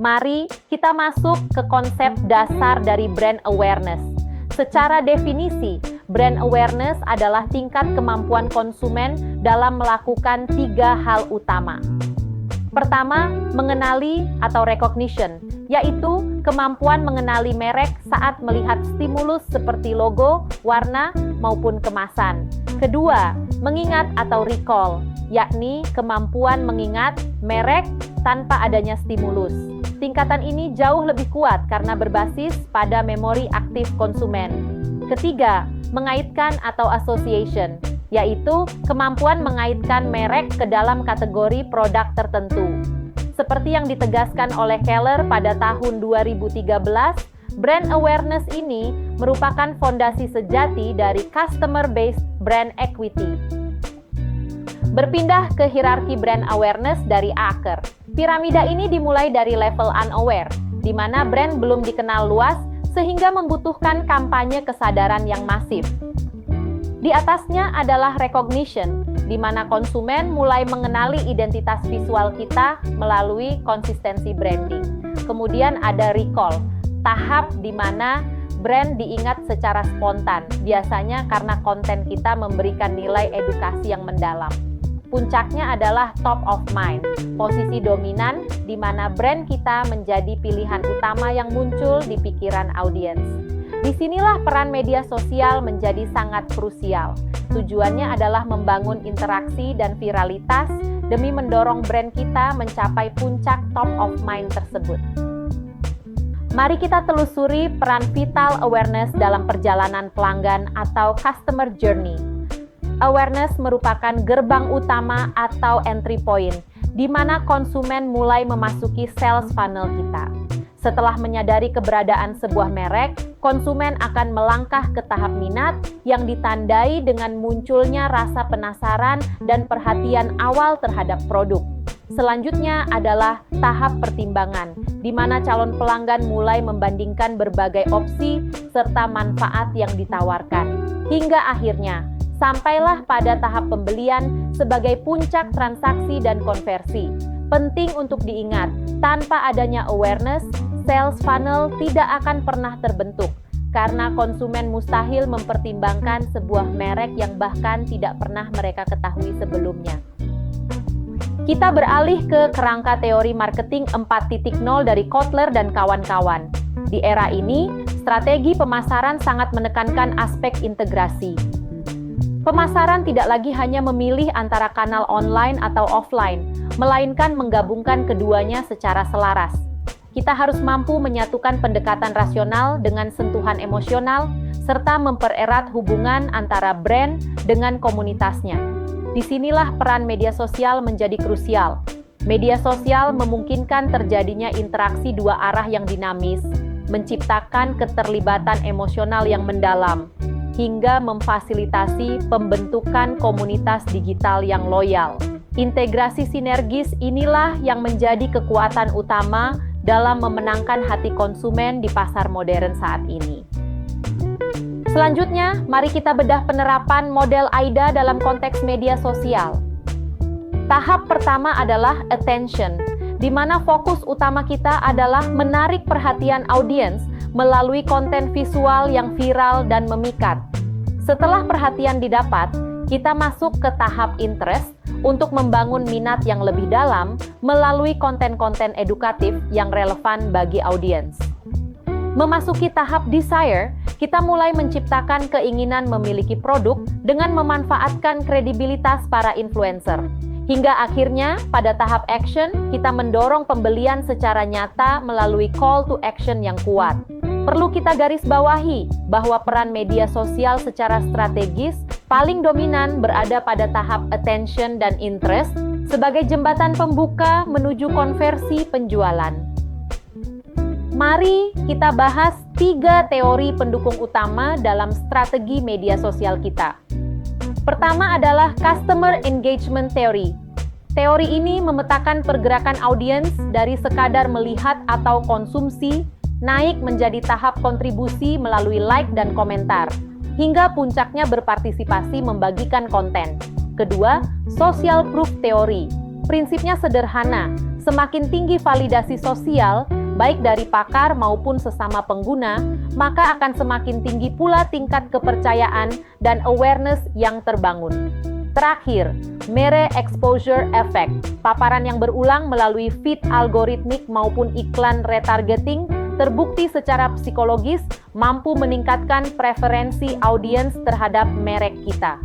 Mari kita masuk ke konsep dasar dari brand awareness. Secara definisi, brand awareness adalah tingkat kemampuan konsumen dalam melakukan 3 hal utama. Pertama, mengenali atau recognition, yaitu kemampuan mengenali merek saat melihat stimulus seperti logo, warna, maupun kemasan. Kedua, mengingat atau recall, yakni kemampuan mengingat merek tanpa adanya stimulus. Tingkatan ini jauh lebih kuat karena berbasis pada memori aktif konsumen. Ketiga, mengaitkan atau association, yaitu kemampuan mengaitkan merek ke dalam kategori produk tertentu. Seperti yang ditegaskan oleh Keller pada tahun 2013, brand awareness ini merupakan fondasi sejati dari customer-based brand equity. Berpindah ke hierarki brand awareness dari akar. Piramida ini dimulai dari level unaware, di mana brand belum dikenal luas sehingga membutuhkan kampanye kesadaran yang masif. Di atasnya adalah recognition, di mana konsumen mulai mengenali identitas visual kita melalui konsistensi branding. Kemudian ada recall, tahap di mana brand diingat secara spontan, biasanya karena konten kita memberikan nilai edukasi yang mendalam. Puncaknya adalah top of mind, posisi dominan di mana brand kita menjadi pilihan utama yang muncul di pikiran audiens. Disinilah peran media sosial menjadi sangat krusial. Tujuannya adalah membangun interaksi dan viralitas demi mendorong brand kita mencapai puncak top of mind tersebut. Mari kita telusuri peran vital awareness dalam perjalanan pelanggan atau customer journey. Awareness merupakan gerbang utama atau entry point, di mana konsumen mulai memasuki sales funnel kita. Setelah menyadari keberadaan sebuah merek, konsumen akan melangkah ke tahap minat yang ditandai dengan munculnya rasa penasaran dan perhatian awal terhadap produk. Selanjutnya adalah tahap pertimbangan, di mana calon pelanggan mulai membandingkan berbagai opsi serta manfaat yang ditawarkan. Hingga akhirnya, sampailah pada tahap pembelian sebagai puncak transaksi dan konversi. Penting untuk diingat, tanpa adanya awareness, sales funnel tidak akan pernah terbentuk, karena konsumen mustahil mempertimbangkan sebuah merek yang bahkan tidak pernah mereka ketahui sebelumnya. Kita beralih ke kerangka teori marketing 4.0 dari Kotler dan kawan-kawan. Di era ini, strategi pemasaran sangat menekankan aspek integrasi. Pemasaran tidak lagi hanya memilih antara kanal online atau offline, melainkan menggabungkan keduanya secara selaras. Kita harus mampu menyatukan pendekatan rasional dengan sentuhan emosional, serta mempererat hubungan antara brand dengan komunitasnya. Disinilah peran media sosial menjadi krusial. Media sosial memungkinkan terjadinya interaksi dua arah yang dinamis, menciptakan keterlibatan emosional yang mendalam, hingga memfasilitasi pembentukan komunitas digital yang loyal. Integrasi sinergis inilah yang menjadi kekuatan utama dalam memenangkan hati konsumen di pasar modern saat ini. Selanjutnya, mari kita bedah penerapan model AIDA dalam konteks media sosial. Tahap pertama adalah attention, di mana fokus utama kita adalah menarik perhatian audiens melalui konten visual yang viral dan memikat. Setelah perhatian didapat, kita masuk ke tahap interest untuk membangun minat yang lebih dalam melalui konten-konten edukatif yang relevan bagi audiens. Memasuki tahap desire, kita mulai menciptakan keinginan memiliki produk dengan memanfaatkan kredibilitas para influencer. Hingga akhirnya, pada tahap action, kita mendorong pembelian secara nyata melalui call to action yang kuat. Perlu kita garis bawahi bahwa peran media sosial secara strategis paling dominan berada pada tahap attention dan interest sebagai jembatan pembuka menuju konversi penjualan. Mari kita bahas 3 teori pendukung utama dalam strategi media sosial kita. Pertama adalah Customer Engagement Theory. Teori ini memetakan pergerakan audiens dari sekadar melihat atau konsumsi naik menjadi tahap kontribusi melalui like dan komentar, hingga puncaknya berpartisipasi membagikan konten. Kedua, Social Proof Theory. Prinsipnya sederhana, semakin tinggi validasi sosial, baik dari pakar maupun sesama pengguna, maka akan semakin tinggi pula tingkat kepercayaan dan awareness yang terbangun. Terakhir, mere exposure effect. Paparan yang berulang melalui feed algoritmik maupun iklan retargeting terbukti secara psikologis mampu meningkatkan preferensi audiens terhadap merek kita.